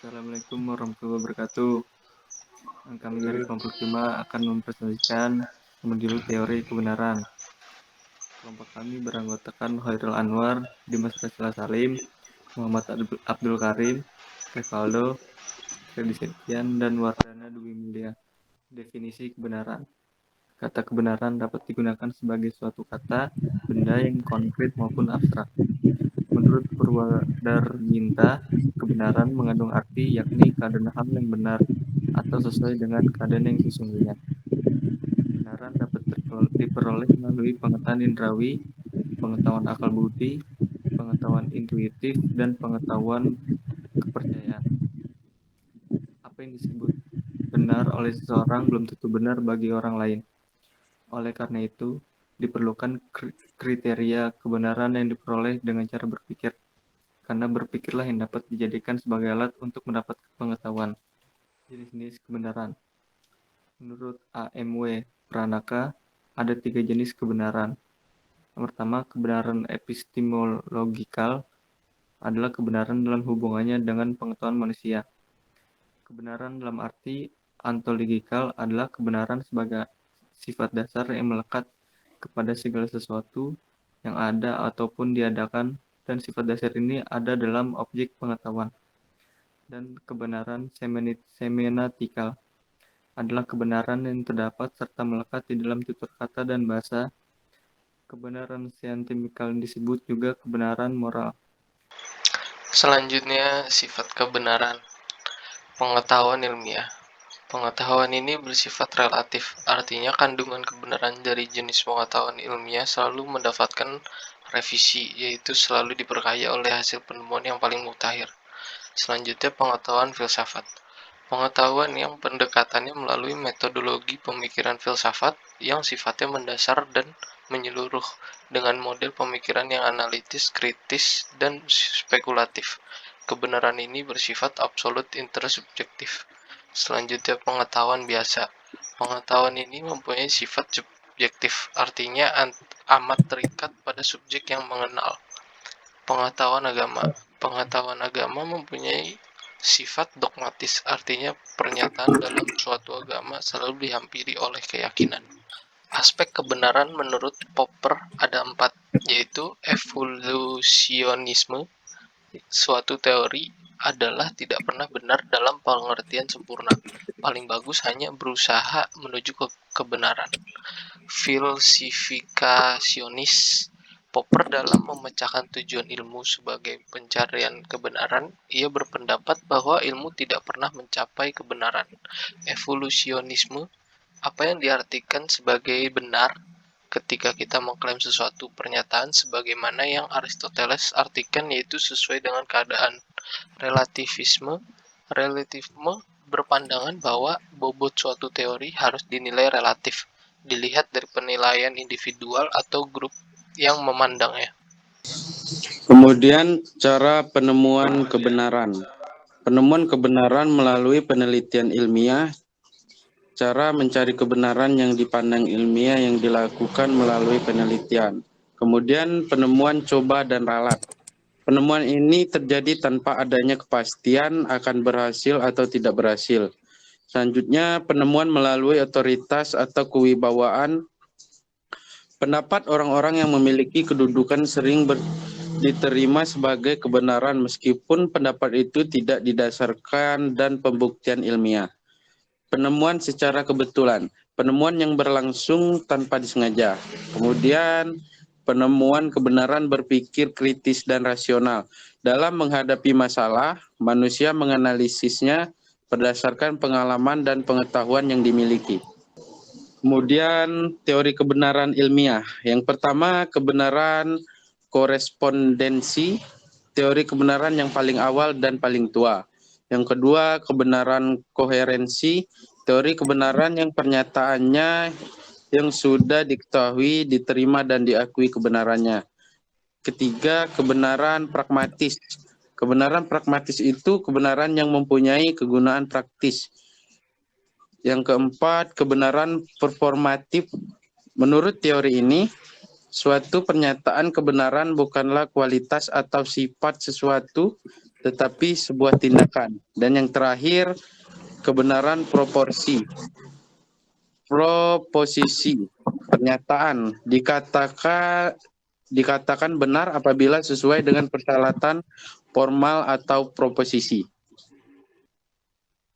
Assalamualaikum warahmatullahi wabarakatuh. Kami dari kelompok 5 akan mempresentasikan modul teori kebenaran. Kelompok kami beranggotakan Khairul Anwar, Dimas Faisal Salim, Muhammad Abdul Karim, Revaldo, Freddy Septian, dan Wardana Dwi Mulia. Definisi kebenaran. Kata kebenaran dapat digunakan sebagai suatu kata, benda yang konkret maupun abstrak. Menurut Purwadarminta, kebenaran mengandung arti yakni keadaan hal yang benar atau sesuai dengan keadaan yang sesungguhnya. Kebenaran dapat diperoleh melalui pengetahuan indrawi, pengetahuan akal budi, pengetahuan intuitif, dan pengetahuan kepercayaan. Apa yang disebut benar oleh seseorang belum tentu benar bagi orang lain. Oleh karena itu, diperlukan kriteria kebenaran yang diperoleh dengan cara berpikir, karena berpikirlah yang dapat dijadikan sebagai alat untuk mendapat pengetahuan. Jenis-jenis kebenaran. Menurut AMW Pranaka, ada 3 jenis kebenaran. Yang pertama, kebenaran epistemologikal adalah kebenaran dalam hubungannya dengan pengetahuan manusia. Kebenaran dalam arti ontologikal adalah kebenaran sebagai sifat dasar yang melekat kepada segala sesuatu yang ada ataupun diadakan, dan sifat dasar ini ada dalam objek pengetahuan. Dan kebenaran semiotikal adalah kebenaran yang terdapat serta melekat di dalam tutur kata dan bahasa. Kebenaran saintifik disebut juga kebenaran moral. Selanjutnya, sifat kebenaran. Pengetahuan ilmiah. Pengetahuan ini bersifat relatif, artinya kandungan kebenaran dari jenis pengetahuan ilmiah selalu mendapatkan revisi, yaitu selalu diperkaya oleh hasil penemuan yang paling mutakhir. Selanjutnya, pengetahuan filsafat. Pengetahuan yang pendekatannya melalui metodologi pemikiran filsafat yang sifatnya mendasar dan menyeluruh dengan model pemikiran yang analitis, kritis, dan spekulatif. Kebenaran ini bersifat absolut intersubjektif. Selanjutnya, pengetahuan biasa. Pengetahuan ini mempunyai sifat subjektif, artinya amat terikat pada subjek yang mengenal. Pengetahuan agama. Pengetahuan agama mempunyai sifat dogmatis, artinya pernyataan dalam suatu agama selalu dihampiri oleh keyakinan. Aspek kebenaran menurut Popper ada 4, yaitu evolusionisme. Suatu teori adalah tidak pernah benar dalam pengertian sempurna. Paling bagus hanya berusaha menuju ke kebenaran. Filsifikasionis. Popper dalam memecahkan tujuan ilmu sebagai pencarian kebenaran, ia berpendapat bahwa ilmu tidak pernah mencapai kebenaran. Evolusionisme, apa yang diartikan sebagai benar ketika kita mengklaim sesuatu pernyataan sebagaimana yang Aristoteles artikan, yaitu sesuai dengan keadaan. Relativisme berpandangan bahwa bobot suatu teori harus dinilai relatif, dilihat dari penilaian individual atau grup yang memandangnya. Kemudian cara penemuan kebenaran. Penemuan kebenaran melalui penelitian ilmiah. Cara mencari kebenaran yang dipandang ilmiah yang dilakukan melalui penelitian. Kemudian penemuan coba dan ralat. Penemuan ini terjadi tanpa adanya kepastian akan berhasil atau tidak berhasil. Selanjutnya, penemuan melalui otoritas atau kewibawaan. Pendapat orang-orang yang memiliki kedudukan sering diterima sebagai kebenaran meskipun pendapat itu tidak didasarkan dan pembuktian ilmiah. Penemuan secara kebetulan, penemuan yang berlangsung tanpa disengaja. Kemudian penemuan kebenaran berpikir kritis dan rasional. Dalam menghadapi masalah, manusia menganalisisnya berdasarkan pengalaman dan pengetahuan yang dimiliki. Kemudian teori kebenaran ilmiah. Yang pertama, kebenaran korespondensi, teori kebenaran yang paling awal dan paling tua. Yang kedua, kebenaran koherensi, teori kebenaran yang pernyataannya yang sudah diketahui, diterima, dan diakui kebenarannya. Ketiga, kebenaran pragmatis. Kebenaran pragmatis itu kebenaran yang mempunyai kegunaan praktis. Yang keempat, kebenaran performatif. Menurut teori ini, suatu pernyataan kebenaran bukanlah kualitas atau sifat sesuatu, tetapi sebuah tindakan. Dan yang terakhir, kebenaran proposisi. Pernyataan dikatakan benar apabila sesuai dengan persyaratan formal atau proposisi.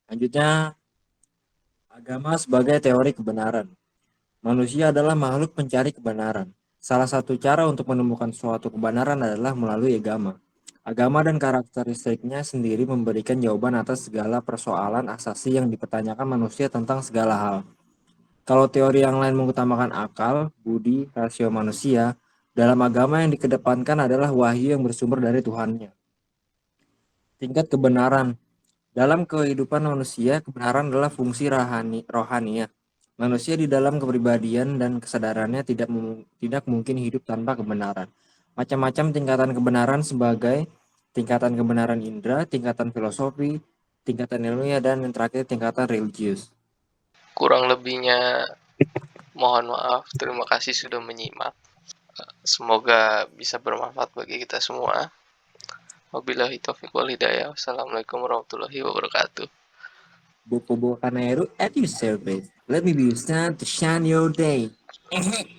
Selanjutnya, agama sebagai teori kebenaran. Manusia adalah makhluk pencari kebenaran. Salah satu cara untuk menemukan suatu kebenaran adalah melalui agama. Agama dan karakteristiknya sendiri memberikan jawaban atas segala persoalan asasi yang dipertanyakan manusia tentang segala hal. Kalau teori yang lain mengutamakan akal, budi, rasio manusia, dalam agama yang dikedepankan adalah wahyu yang bersumber dari Tuhannya. Tingkat kebenaran. Dalam kehidupan manusia, kebenaran adalah fungsi rohaniah. Manusia di dalam kepribadian dan kesadarannya tidak mungkin hidup tanpa kebenaran. Macam-macam tingkatan kebenaran sebagai tingkatan kebenaran indera, tingkatan filosofi, tingkatan ilmiah, dan yang terakhir tingkatan religius. Kurang lebihnya mohon maaf. Terima kasih sudah menyimak. Semoga bisa bermanfaat bagi kita semua. Wabillahi taufiq wal hidayah. Wassalamualaikum warahmatullahi wabarakatuh. Buku-buku Kanairu at your service. Let me be your sun to shine your day.